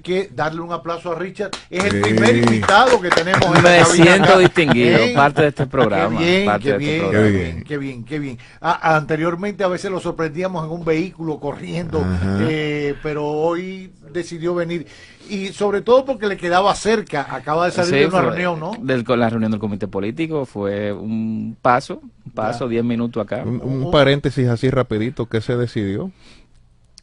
que darle un aplauso a Richard. Es el primer invitado que tenemos en la Me cabina siento acá. distinguido, parte de este programa. Qué bien. Anteriormente a veces lo sorprendíamos en un vehículo corriendo, pero hoy decidió venir. Y sobre todo porque le quedaba cerca, acaba de salir de una reunión, ¿no? La reunión del comité político fue un paso, 10 minutos acá. Un paréntesis así rapidito, ¿qué se decidió?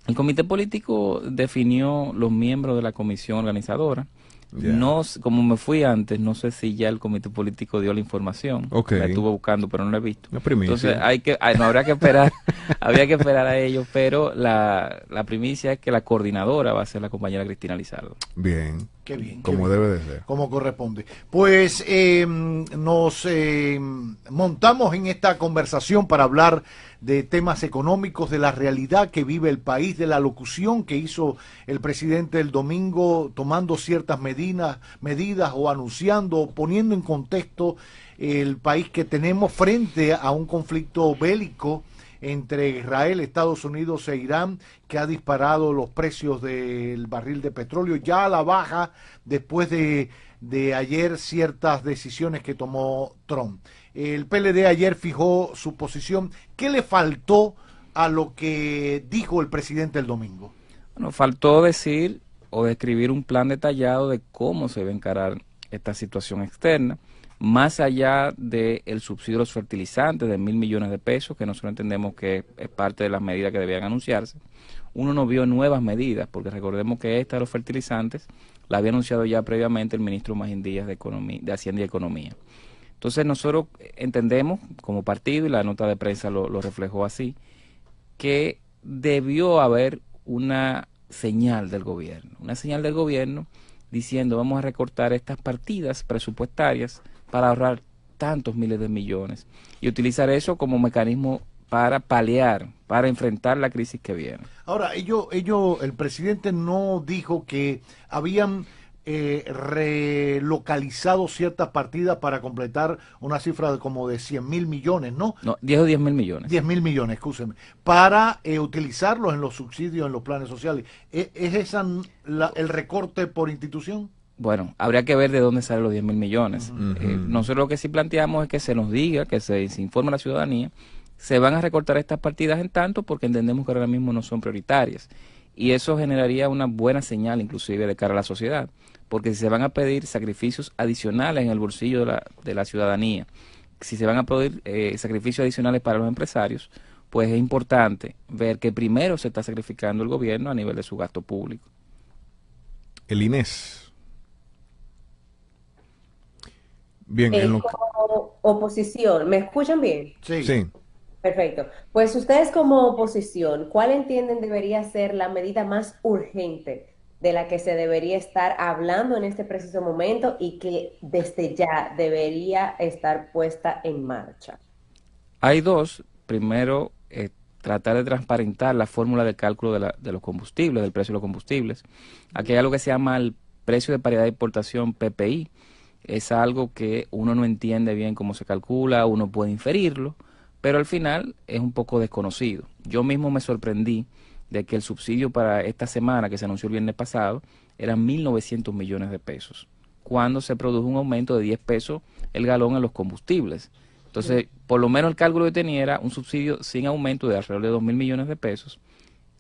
El comité político definió los miembros de la comisión organizadora. No, como me fui antes, no sé si ya el comité político dio la información. La estuve buscando, pero no la he visto. Entonces no habría que esperar, había que esperar a ellos, pero la primicia es que la coordinadora va a ser la compañera Cristina Lizardo. Bien. Qué bien. Como debe de ser. Como corresponde. Pues nos montamos en esta conversación para hablar de temas económicos, de la realidad que vive el país, de la locución que hizo el presidente el domingo, tomando ciertas medidas o anunciando, o poniendo en contexto el país que tenemos frente a un conflicto bélico entre Israel, Estados Unidos e Irán, que ha disparado los precios del barril de petróleo ya a la baja después de ayer ciertas decisiones que tomó Trump. El PLD ayer fijó su posición. ¿Qué le faltó a lo que dijo el presidente el domingo? Bueno, faltó decir o describir un plan detallado de cómo se va a encarar esta situación externa, más allá del subsidio de los fertilizantes de 1.000 millones de pesos, que nosotros entendemos que es parte de las medidas que debían anunciarse. Uno no vio nuevas medidas, porque recordemos que esta de los fertilizantes la había anunciado ya previamente el ministro Magín Díaz de Hacienda y Economía. Entonces nosotros entendemos como partido, y la nota de prensa lo reflejó así, que debió haber una señal del gobierno diciendo vamos a recortar estas partidas presupuestarias para ahorrar tantos miles de millones y utilizar eso como mecanismo para paliar, para enfrentar la crisis que viene. Ahora, el presidente no dijo que habían relocalizado ciertas partidas para completar una cifra de como de 100.000 millones, ¿no? No, 10 o 10.000 millones. 10.000 millones, escúcheme, para utilizarlos en los subsidios, en los planes sociales. ¿Es esa el recorte por institución? Bueno, habría que ver de dónde salen los 10.000 millones. Nosotros lo que sí planteamos es que se nos diga, que se informe a la ciudadanía, se van a recortar estas partidas en tanto porque entendemos que ahora mismo no son prioritarias. Y eso generaría una buena señal inclusive de cara a la sociedad, porque si se van a pedir sacrificios adicionales en el bolsillo de la ciudadanía, si se van a pedir sacrificios adicionales para los empresarios, pues es importante ver que primero se está sacrificando el gobierno a nivel de su gasto público. El Inés. Bien, como oposición, ¿me escuchan bien? Sí. Perfecto. Pues ustedes como oposición, ¿cuál entienden debería ser la medida más urgente de la que se debería estar hablando en este preciso momento y que desde ya debería estar puesta en marcha? Hay dos. Primero, tratar de transparentar la fórmula de cálculo de los combustibles, del precio de los combustibles. Aquí hay algo que se llama el precio de paridad de importación, PPI. Es algo que uno no entiende bien cómo se calcula, uno puede inferirlo, pero al final es un poco desconocido. Yo mismo me sorprendí de que el subsidio para esta semana, que se anunció el viernes pasado, eran 1.900 millones de pesos, cuando se produjo un aumento de 10 pesos el galón en los combustibles. Entonces, por lo menos el cálculo que tenía era un subsidio sin aumento de alrededor de 2.000 millones de pesos.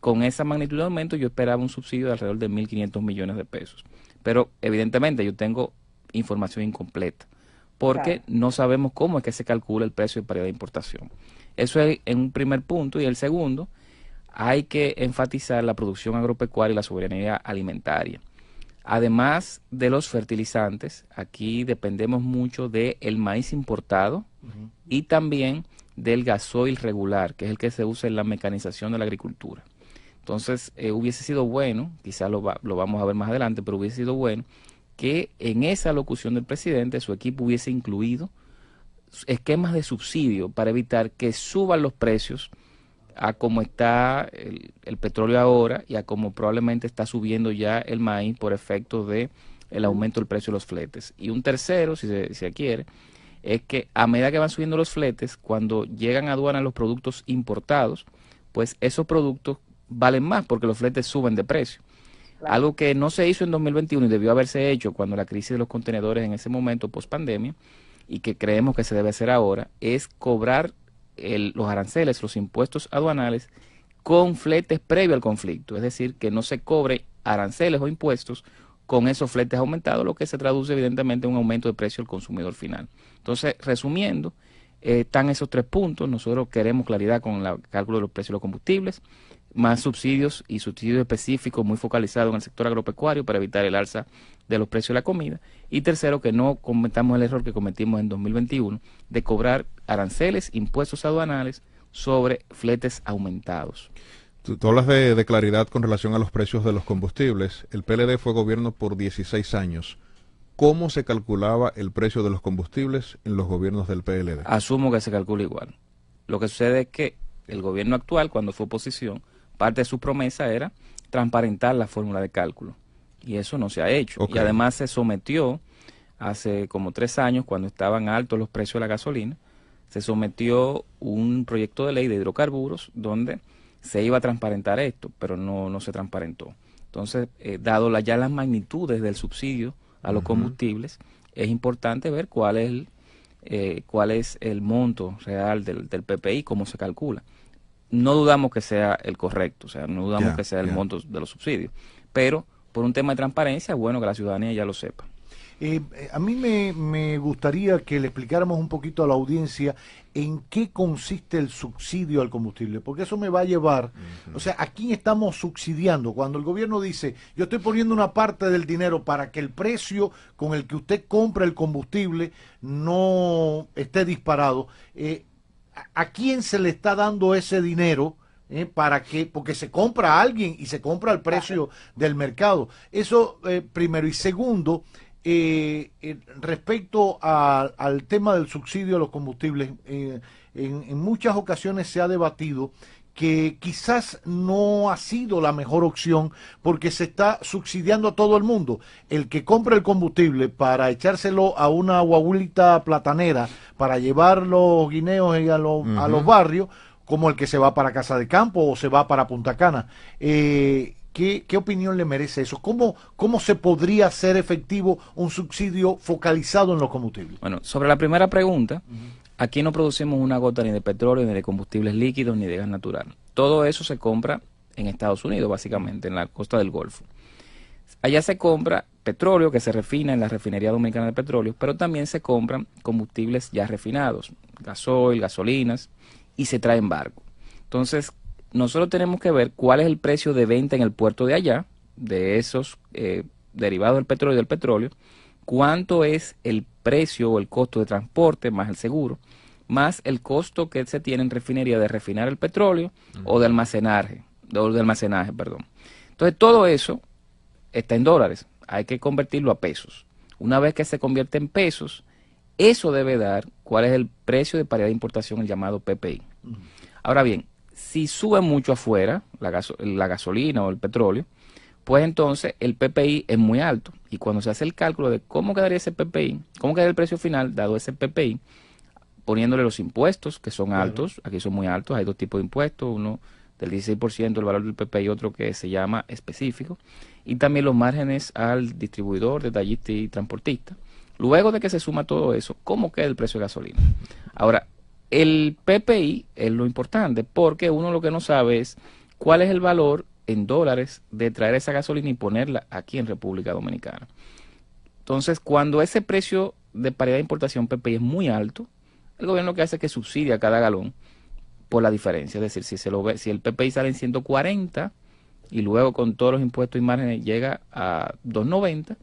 Con esa magnitud de aumento yo esperaba un subsidio de alrededor de 1.500 millones de pesos. Pero evidentemente yo tengo información incompleta, porque no sabemos cómo es que se calcula el precio de paridad de importación. Eso es en un primer punto. Y el segundo, hay que enfatizar la producción agropecuaria y la soberanía alimentaria. Además de los fertilizantes, aquí dependemos mucho del maíz importado y también del gasoil regular, que es el que se usa en la mecanización de la agricultura. Entonces, hubiese sido bueno, quizás lo vamos a ver más adelante, pero hubiese sido bueno que en esa locución del presidente su equipo hubiese incluido esquemas de subsidio para evitar que suban los precios a como está el petróleo ahora y a como probablemente está subiendo ya el maíz por efecto de el aumento del precio de los fletes. Y un tercero, si se quiere, es que a medida que van subiendo los fletes, cuando llegan a aduana los productos importados, pues esos productos valen más porque los fletes suben de precio. Claro. Algo que no se hizo en 2021 y debió haberse hecho cuando la crisis de los contenedores en ese momento, post pandemia, y que creemos que se debe hacer ahora, es cobrar los aranceles, los impuestos aduanales con fletes previo al conflicto. Es decir, que no se cobre aranceles o impuestos con esos fletes aumentados, lo que se traduce evidentemente en un aumento de precio al consumidor final. Entonces, resumiendo, están esos 3 puntos. Nosotros queremos claridad con el cálculo de los precios de los combustibles, más subsidios y subsidios específicos muy focalizados en el sector agropecuario para evitar el alza de los precios de la comida. Y tercero, que no cometamos el error que cometimos en 2021 de cobrar aranceles, impuestos aduanales sobre fletes aumentados. Tú hablas de claridad con relación a los precios de los combustibles. El PLD fue gobierno por 16 años. ¿Cómo se calculaba el precio de los combustibles en los gobiernos del PLD? Asumo que se calcula igual. Lo que sucede es que el gobierno actual, cuando fue oposición, parte de su promesa era transparentar la fórmula de cálculo. Y eso no se ha hecho. Okay. Y además se sometió hace como 3 años, cuando estaban altos los precios de la gasolina, se sometió un proyecto de ley de hidrocarburos donde se iba a transparentar esto, pero no se transparentó. Entonces, dado ya las magnitudes del subsidio a los combustibles, es importante ver cuál es el monto real del PPI, cómo se calcula. No dudamos que sea el correcto, o sea, no dudamos que sea el monto de los subsidios, pero por un tema de transparencia es bueno que la ciudadanía ya lo sepa. A mí me gustaría que le explicáramos un poquito a la audiencia en qué consiste el subsidio al combustible, porque eso me va a llevar, o sea, ¿a quién estamos subsidiando? Cuando el gobierno dice, yo estoy poniendo una parte del dinero para que el precio con el que usted compra el combustible no esté disparado, ¿a quién se le está dando ese dinero? Para que, porque se compra a alguien y se compra al precio del mercado. Eso primero. Y segundo, respecto al tema del subsidio a los combustibles, en muchas ocasiones se ha debatido que quizás no ha sido la mejor opción porque se está subsidiando a todo el mundo. El que compra el combustible para echárselo a una guaguita platanera para llevar los guineos a los barrios, como el que se va para Casa de Campo o se va para Punta Cana. ¿Qué opinión le merece eso? ¿Cómo se podría hacer efectivo un subsidio focalizado en los combustibles? Bueno, sobre la primera pregunta, aquí no producimos una gota ni de petróleo, ni de combustibles líquidos, ni de gas natural. Todo eso se compra en Estados Unidos, básicamente, en la costa del Golfo. Allá se compra petróleo que se refina en la Refinería Dominicana de Petróleo, pero también se compran combustibles ya refinados, gasoil, gasolinas, y se trae en barco. Entonces, nosotros tenemos que ver cuál es el precio de venta en el puerto de allá, de esos derivados del petróleo y del petróleo, cuánto es el precio o el costo de transporte, más el seguro, más el costo que se tiene en refinería de refinar el petróleo o de almacenaje, perdón. Entonces, todo eso está en dólares, hay que convertirlo a pesos. Una vez que se convierte en pesos, eso debe dar cuál es el precio de paridad de importación, el llamado PPI. Ahora bien, si sube mucho afuera la gasolina o el petróleo, pues entonces el PPI es muy alto. Y cuando se hace el cálculo de cómo quedaría ese PPI, cómo quedaría el precio final dado ese PPI, poniéndole los impuestos, que son altos, aquí son muy altos, hay 2 tipos de impuestos, uno del 16% del valor del PPI y otro que se llama específico, y también los márgenes al distribuidor, detallista y transportista. Luego de que se suma todo eso, ¿cómo queda el precio de gasolina? Ahora, el PPI es lo importante porque uno lo que no sabe es cuál es el valor en dólares de traer esa gasolina y ponerla aquí en República Dominicana. Entonces, cuando ese precio de paridad de importación PPI es muy alto, el gobierno lo que hace es que subsidia cada galón por la diferencia. Es decir, si el PPI sale en 140 y luego con todos los impuestos y márgenes llega a 290,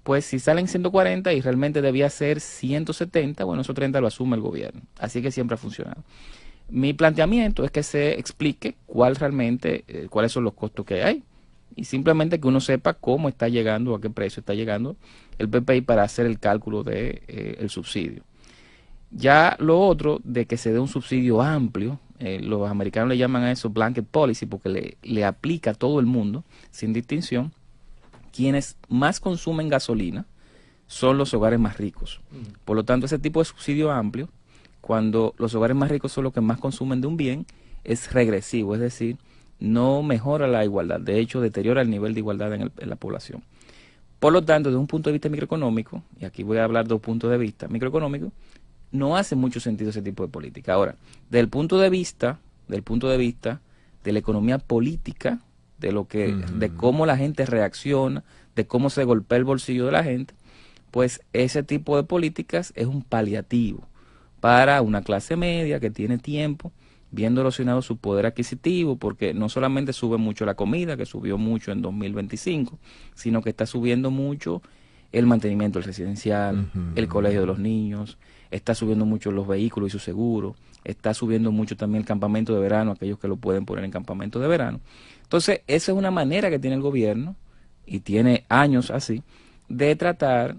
pues si salen 140 y realmente debía ser 170, bueno, esos 30 lo asume el gobierno. Así que siempre ha funcionado. Mi planteamiento es que se explique cuáles son los costos que hay y simplemente que uno sepa cómo está llegando, a qué precio está llegando el PPI para hacer el cálculo de el subsidio. Ya lo otro de que se dé un subsidio amplio, los americanos le llaman a eso blanket policy porque le aplica a todo el mundo sin distinción. Quienes más consumen gasolina son los hogares más ricos. Por lo tanto, ese tipo de subsidio amplio, cuando los hogares más ricos son los que más consumen de un bien, es regresivo, es decir, no mejora la igualdad, de hecho deteriora el nivel de igualdad en la población. Por lo tanto, desde un punto de vista microeconómico, y aquí voy a hablar de dos puntos de vista, microeconómico, no hace mucho sentido ese tipo de política. Ahora, desde el punto de vista, de la economía política, de cómo la gente reacciona, de cómo se golpea el bolsillo de la gente, pues ese tipo de políticas es un paliativo para una clase media que tiene tiempo viendo erosionado su poder adquisitivo, porque no solamente sube mucho la comida, que subió mucho en 2025, sino que está subiendo mucho el mantenimiento del residencial, el colegio de los niños, está subiendo mucho los vehículos y su seguro, está subiendo mucho también el campamento de verano, aquellos que lo pueden poner en campamento de verano. Entonces, esa es una manera que tiene el gobierno, y tiene años así, de tratar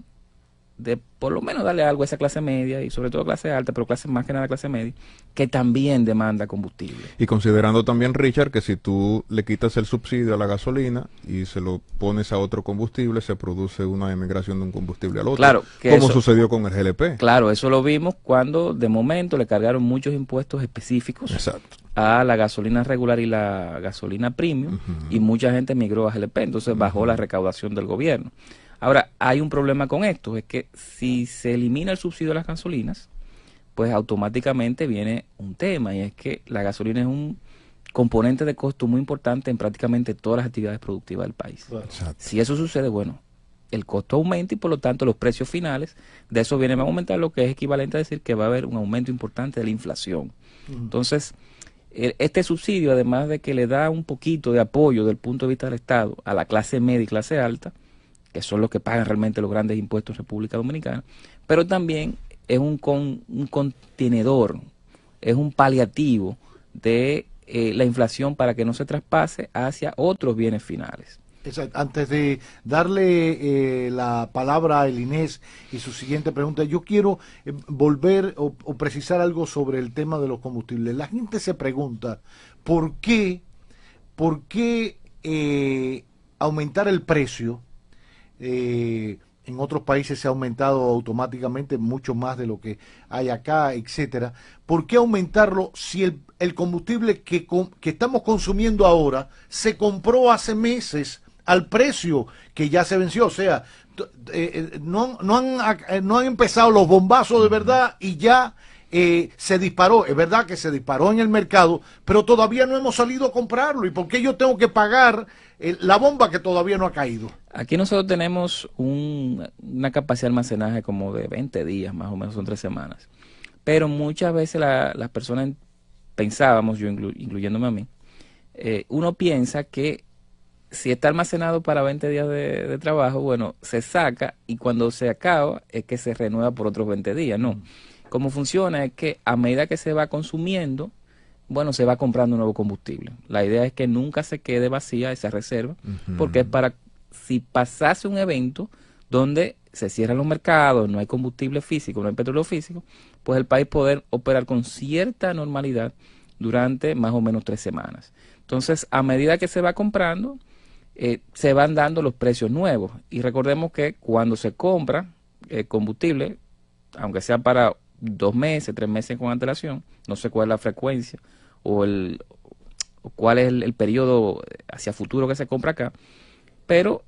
de por lo menos darle algo a esa clase media y sobre todo clase alta, pero más que nada clase media, que también demanda combustible. Y considerando también, Richard, que si tú le quitas el subsidio a la gasolina y se lo pones a otro combustible, se produce una emigración de un combustible al otro, claro, como sucedió con el GLP. Claro, eso lo vimos cuando de momento le cargaron muchos impuestos específicos. Exacto. A la gasolina regular y la gasolina premium, y mucha gente migró a GLP, entonces bajó la recaudación del gobierno. Ahora, hay un problema con esto, es que si se elimina el subsidio a las gasolinas, pues automáticamente viene un tema, y es que la gasolina es un componente de costo muy importante en prácticamente todas las actividades productivas del país. Exacto. Si eso sucede, bueno, el costo aumenta y por lo tanto los precios finales de eso vienen a aumentar, lo que es equivalente a decir que va a haber un aumento importante de la inflación. Entonces, este subsidio, además de que le da un poquito de apoyo desde el punto de vista del Estado a la clase media y clase alta, que son los que pagan realmente los grandes impuestos en República Dominicana, pero también es un contenedor, es un paliativo de la inflación para que no se traspase hacia otros bienes finales. Exacto. Antes de darle la palabra a Inés y su siguiente pregunta, yo quiero volver o precisar algo sobre el tema de los combustibles. La gente se pregunta, ¿por qué aumentar el precio? En otros países se ha aumentado automáticamente mucho más de lo que hay acá, etcétera. ¿Por qué aumentarlo si el combustible que estamos consumiendo ahora se compró hace meses al precio que ya se venció? O sea, no han empezado los bombazos de verdad y ya se disparó. Es verdad que se disparó en el mercado, pero todavía no hemos salido a comprarlo. ¿Y por qué yo tengo que pagar la bomba que todavía no ha caído? Aquí nosotros tenemos una capacidad de almacenaje como de 20 días, más o menos, son 3 semanas. Pero muchas veces las personas pensábamos, yo incluyéndome a mí, uno piensa que si está almacenado para 20 días de trabajo, bueno, se saca y cuando se acaba es que se renueva por otros 20 días, ¿no? Cómo funciona es que a medida que se va consumiendo, bueno, se va comprando nuevo combustible. La idea es que nunca se quede vacía esa reserva, porque es para, si pasase un evento donde se cierran los mercados, no hay combustible físico, no hay petróleo físico, pues el país poder operar con cierta normalidad durante más o menos 3 semanas. Entonces, a medida que se va comprando, se van dando los precios nuevos. Y recordemos que cuando se compra combustible, aunque sea para 2 meses, 3 meses con antelación, no sé cuál es la frecuencia o cuál es el periodo hacia futuro que se compra acá, pero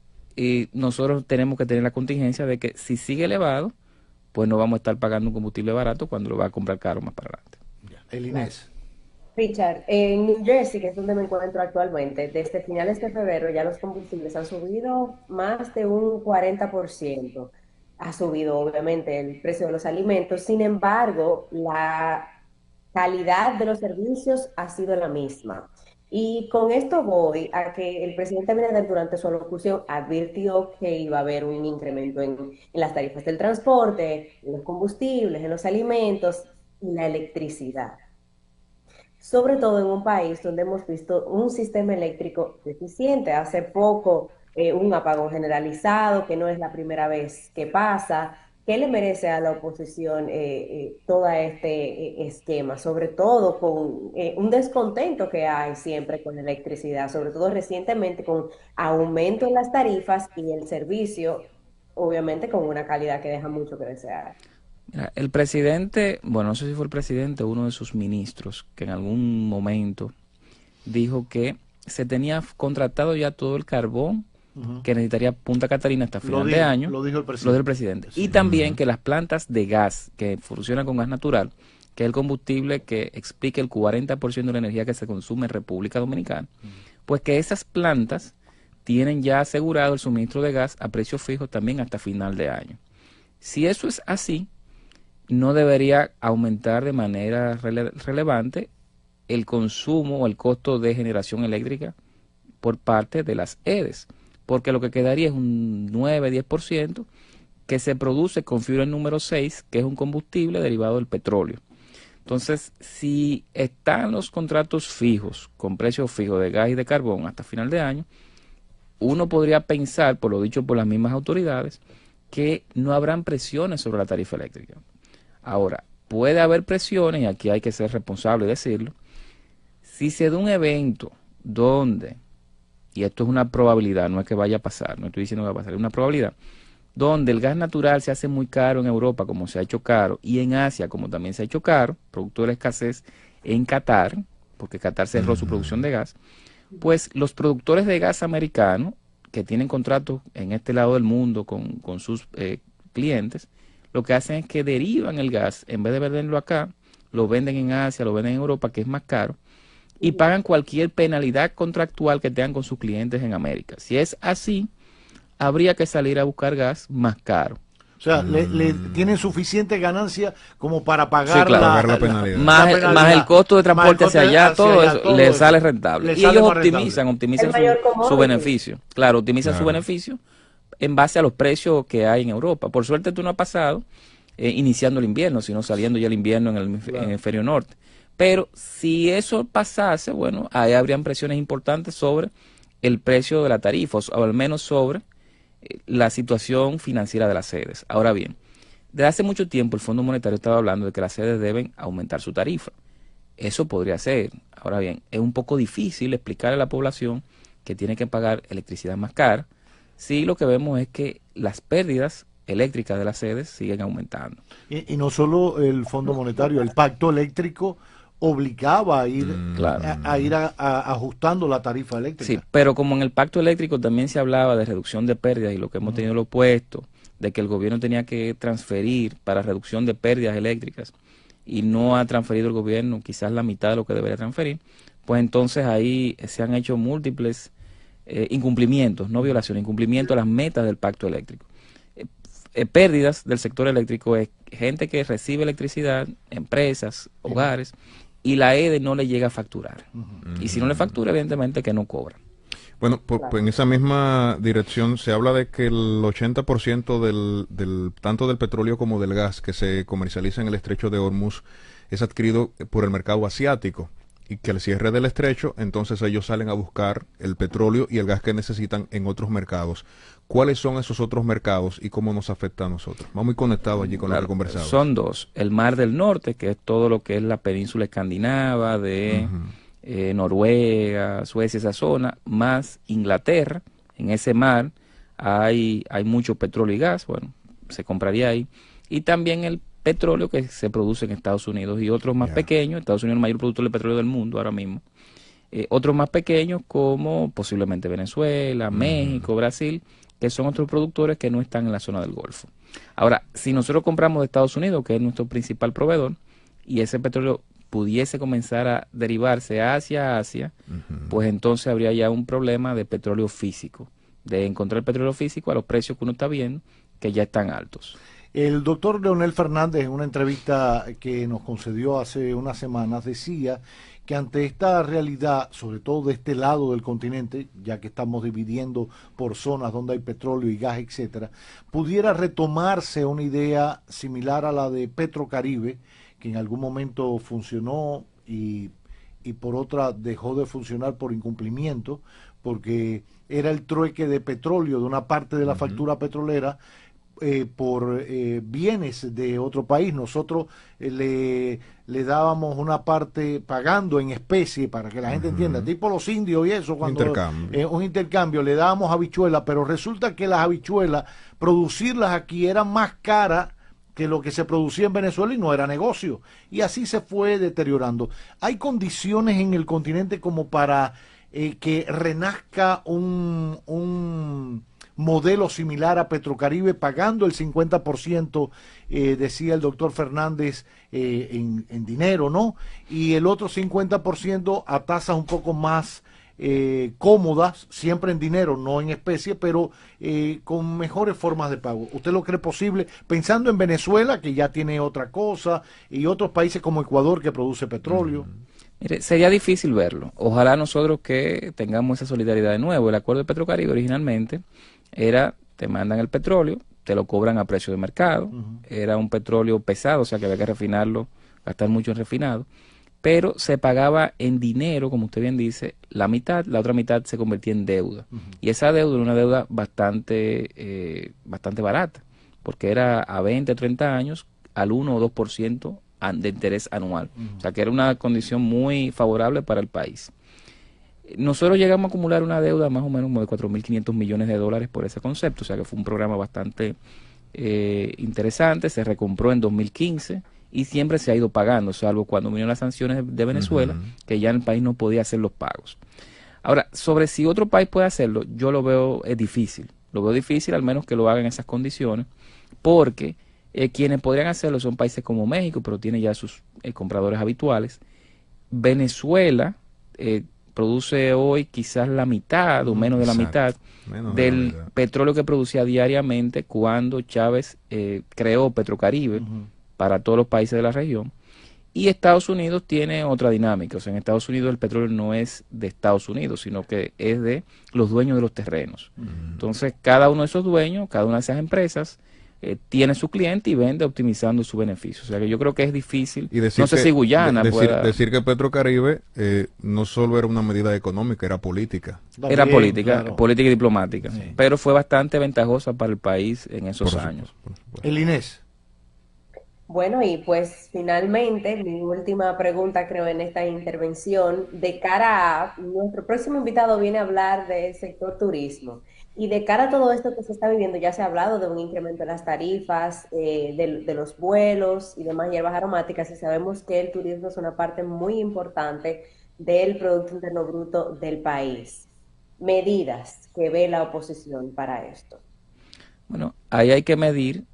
nosotros tenemos que tener la contingencia de que si sigue elevado, pues no vamos a estar pagando un combustible barato cuando lo va a comprar caro más para adelante. El Inés. Richard, en New Jersey, que es donde me encuentro actualmente, desde finales de febrero ya los combustibles han subido más de un 40%. Ha subido obviamente el precio de los alimentos, sin embargo, la calidad de los servicios ha sido la misma. Y con esto voy a que el presidente Abinader durante su alocución advirtió que iba a haber un incremento en las tarifas del transporte, en los combustibles, en los alimentos y la electricidad. Sobre todo en un país donde hemos visto un sistema eléctrico deficiente. Hace poco un apagón generalizado, que no es la primera vez que pasa. ¿Qué le merece a la oposición todo este esquema? Sobre todo con un descontento que hay siempre con la electricidad, sobre todo recientemente con aumento en las tarifas y el servicio, obviamente con una calidad que deja mucho que desear. Mira, el presidente, bueno, no sé si fue el presidente o uno de sus ministros, que en algún momento dijo que se tenía contratado ya todo el carbón que necesitaría Punta Catalina hasta final de año. Lo dijo el Lo dijo el presidente. Sí. Y también que las plantas de gas que funcionan con gas natural, que es el combustible que explica el 40% de la energía que se consume en República Dominicana, pues que esas plantas tienen ya asegurado el suministro de gas a precio fijo también hasta final de año. Si eso es así, no debería aumentar de manera relevante el consumo o el costo de generación eléctrica por parte de las EDES, porque lo que quedaría es un 9-10% que se produce con fibra número 6, que es un combustible derivado del petróleo. Entonces, si están los contratos fijos, con precios fijos de gas y de carbón hasta final de año, uno podría pensar, por lo dicho por las mismas autoridades, que no habrán presiones sobre la tarifa eléctrica. Ahora, puede haber presiones, y aquí hay que ser responsable y decirlo, si se da un evento donde, y esto es una probabilidad, no es que vaya a pasar, no estoy diciendo que va a pasar, es una probabilidad, donde el gas natural se hace muy caro en Europa, como se ha hecho caro, y en Asia, como también se ha hecho caro, producto de la escasez en Qatar, porque Qatar cerró su producción de gas, pues los productores de gas americanos, que tienen contratos en este lado del mundo con sus clientes, lo que hacen es que derivan el gas, en vez de venderlo acá, lo venden en Asia, lo venden en Europa, que es más caro, y pagan cualquier penalidad contractual que tengan con sus clientes en América. Si es así, habría que salir a buscar gas más caro. O sea, le tienen suficiente ganancia como para pagar, sí, claro, la penalidad. Más el costo de transporte hacia allá, todo eso, le sale rentable. Y ellos optimizan su beneficio. Claro, optimizan su beneficio en base a los precios que hay en Europa. Por suerte tú no has pasado iniciando el invierno, sino saliendo ya el invierno en el hemisferio norte. Pero si eso pasase, bueno, ahí habrían presiones importantes sobre el precio de la tarifa, o al menos sobre la situación financiera de las sedes. Ahora bien, desde hace mucho tiempo el Fondo Monetario estaba hablando de que las sedes deben aumentar su tarifa. Eso podría ser. Ahora bien, es un poco difícil explicarle a la población que tiene que pagar electricidad más cara si lo que vemos es que las pérdidas eléctricas de las sedes siguen aumentando. Y no solo el Fondo Monetario, el Pacto Eléctrico obligaba a ir, ajustando la tarifa eléctrica. Sí, pero como en el pacto eléctrico también se hablaba de reducción de pérdidas y lo que hemos tenido lo opuesto, de que el gobierno tenía que transferir para reducción de pérdidas eléctricas y no ha transferido el gobierno quizás la mitad de lo que debería transferir, pues entonces ahí se han hecho múltiples incumplimientos, no violaciones, incumplimientos a las metas del pacto eléctrico. Pérdidas del sector eléctrico es gente que recibe electricidad, empresas, hogares, y la EDE no le llega a facturar. Y si no le factura, evidentemente que no cobra. Bueno, en esa misma dirección se habla de que el 80% tanto del petróleo como del gas que se comercializa en el estrecho de Hormuz es adquirido por el mercado asiático, y que al cierre del estrecho, entonces ellos salen a buscar el petróleo y el gas que necesitan en otros mercados. ¿Cuáles son esos otros mercados y cómo nos afecta a nosotros? Vamos muy conectados allí con lo que conversamos. Son dos. El Mar del Norte, que es todo lo que es la península escandinava de Noruega, Suecia, esa zona, más Inglaterra. En ese mar hay mucho petróleo y gas, bueno, se compraría ahí. Y también el petróleo que se produce en Estados Unidos y otros más pequeños. Estados Unidos es el mayor productor de petróleo del mundo ahora mismo. Otros más pequeños como posiblemente Venezuela, México, Brasil, que son otros productores que no están en la zona del Golfo. Ahora, si nosotros compramos de Estados Unidos, que es nuestro principal proveedor, y ese petróleo pudiese comenzar a derivarse hacia Asia, pues entonces habría ya un problema de petróleo físico, de encontrar petróleo físico a los precios que uno está viendo, que ya están altos. El doctor Leonel Fernández, en una entrevista que nos concedió hace unas semanas, decía que ante esta realidad, sobre todo de este lado del continente, ya que estamos dividiendo por zonas donde hay petróleo y gas, etcétera, pudiera retomarse una idea similar a la de Petrocaribe, que en algún momento funcionó y por otra dejó de funcionar por incumplimiento, porque era el trueque de petróleo de una parte de la factura petrolera por bienes de otro país. Nosotros le dábamos una parte pagando en especie, para que la gente entienda, tipo los indios y eso, cuando un intercambio, le dábamos habichuelas, pero resulta que las habichuelas, producirlas aquí era más cara que lo que se producía en Venezuela y no era negocio, y así se fue deteriorando. Hay condiciones en el continente como para que renazca un modelo similar a Petrocaribe, pagando el 50%, decía el doctor Fernández, en dinero, ¿no? Y el otro 50% a tasas un poco más cómodas, siempre en dinero, no en especie, pero con mejores formas de pago. ¿Usted lo cree posible? Pensando en Venezuela, que ya tiene otra cosa, y otros países como Ecuador, que produce petróleo. Mire, sería difícil verlo. Ojalá nosotros que tengamos esa solidaridad de nuevo. El acuerdo de Petrocaribe originalmente era, te mandan el petróleo, te lo cobran a precio de mercado, era un petróleo pesado, o sea que había que refinarlo, gastar mucho en refinado, pero se pagaba en dinero, como usted bien dice, la mitad, la otra mitad se convertía en deuda. Y esa deuda era una deuda bastante barata, porque era a 20, 30 años al 1 o 2% de interés anual. O sea que era una condición muy favorable para el país. Nosotros llegamos a acumular una deuda más o menos como de 4.500 millones de dólares por ese concepto, o sea que fue un programa bastante interesante, se recompró en 2015 y siempre se ha ido pagando, salvo cuando vinieron las sanciones de Venezuela, que ya el país no podía hacer los pagos. Ahora, sobre si otro país puede hacerlo, yo lo veo difícil, al menos que lo haga en esas condiciones, porque quienes podrían hacerlo son países como México, pero tiene ya sus compradores habituales. Venezuela produce hoy quizás la mitad o menos de la mitad del petróleo que producía diariamente cuando Chávez creó Petrocaribe para todos los países de la región. Y Estados Unidos tiene otra dinámica. O sea, en Estados Unidos el petróleo no es de Estados Unidos, sino que es de los dueños de los terrenos. Entonces, cada uno de esos dueños, cada una de esas empresas, tiene su cliente y vende optimizando su beneficio. O sea que yo creo que es difícil. Y decir no sé si Guyana decir que Petrocaribe no solo era una medida económica, era política. También, era política, claro. Política y diplomática. Sí. Pero fue bastante ventajosa para el país en esos años. El Inés. Bueno, y pues finalmente, mi última pregunta creo en esta intervención, de cara a nuestro próximo invitado viene a hablar del sector turismo. Y de cara a todo esto que se está viviendo, ya se ha hablado de un incremento en las tarifas, de los vuelos y demás hierbas aromáticas, y sabemos que el turismo es una parte muy importante del Producto Interno Bruto del país. Medidas que ve la oposición para esto. Bueno, ahí hay que medir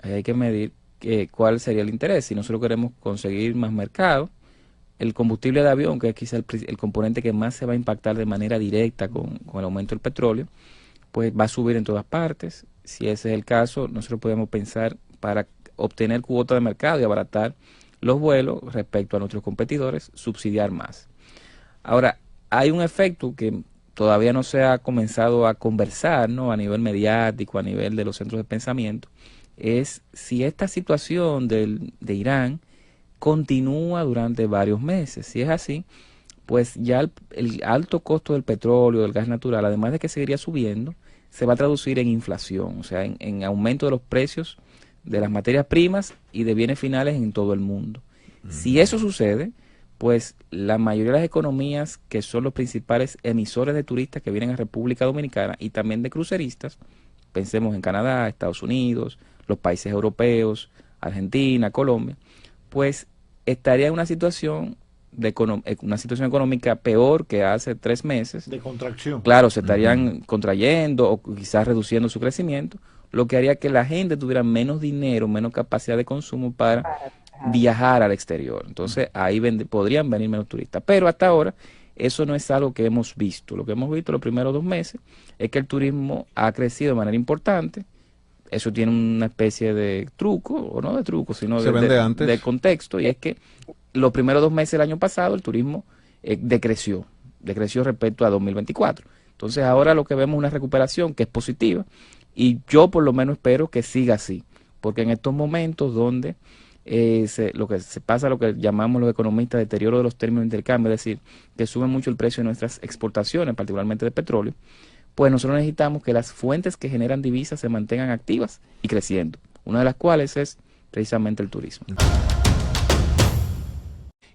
cuál sería el interés. Si nosotros queremos conseguir más mercado, el combustible de avión, que es quizá el componente que más se va a impactar de manera directa con el aumento del petróleo, pues va a subir en todas partes. Si ese es el caso, nosotros podemos pensar para obtener cuota de mercado y abaratar los vuelos respecto a nuestros competidores, subsidiar más. Ahora, hay un efecto que todavía no se ha comenzado a conversar, ¿no? A nivel mediático, a nivel de los centros de pensamiento, es si esta situación de Irán continúa durante varios meses. Si es así, pues ya el alto costo del petróleo, del gas natural, además de que seguiría subiendo, se va a traducir en inflación, o sea, en aumento de los precios de las materias primas y de bienes finales en todo el mundo. Si eso sucede, pues la mayoría de las economías que son los principales emisores de turistas que vienen a República Dominicana y también de cruceristas, pensemos en Canadá, Estados Unidos, los países europeos, Argentina, Colombia, pues estaría en una situación económica peor que hace 3 meses. De contracción. Claro, se estarían contrayendo o quizás reduciendo su crecimiento, lo que haría que la gente tuviera menos dinero, menos capacidad de consumo para viajar al exterior. Entonces ahí podrían venir menos turistas. Pero hasta ahora eso no es algo que hemos visto. Lo que hemos visto los primeros 2 meses es que el turismo ha crecido de manera importante. Eso tiene una especie de truco, o no de truco, sino de contexto, y es que los primeros 2 meses del año pasado el turismo decreció respecto a 2024. Entonces ahora lo que vemos es una recuperación que es positiva, y yo por lo menos espero que siga así, porque en estos momentos donde lo que llamamos los economistas deterioro de los términos de intercambio, es decir, que sube mucho el precio de nuestras exportaciones, particularmente de petróleo, pues nosotros necesitamos que las fuentes que generan divisas se mantengan activas y creciendo, una de las cuales es precisamente el turismo.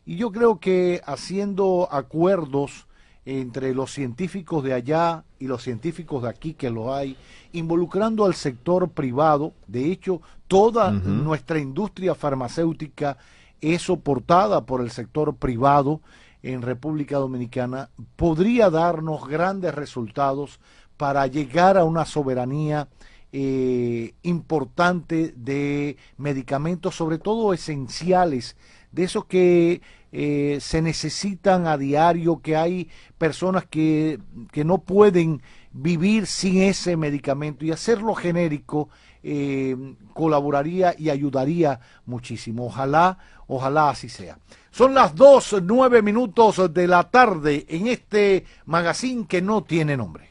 Y yo creo que haciendo acuerdos entre los científicos de allá y los científicos de aquí, que lo hay, involucrando al sector privado, de hecho, toda nuestra industria farmacéutica es soportada por el sector privado, en República Dominicana podría darnos grandes resultados para llegar a una soberanía importante de medicamentos, sobre todo esenciales, de esos que se necesitan a diario, que hay personas que no pueden vivir sin ese medicamento, y hacerlo genérico colaboraría y ayudaría muchísimo. Ojalá así sea. Son las 2:09 de la tarde en este magazine que no tiene nombre.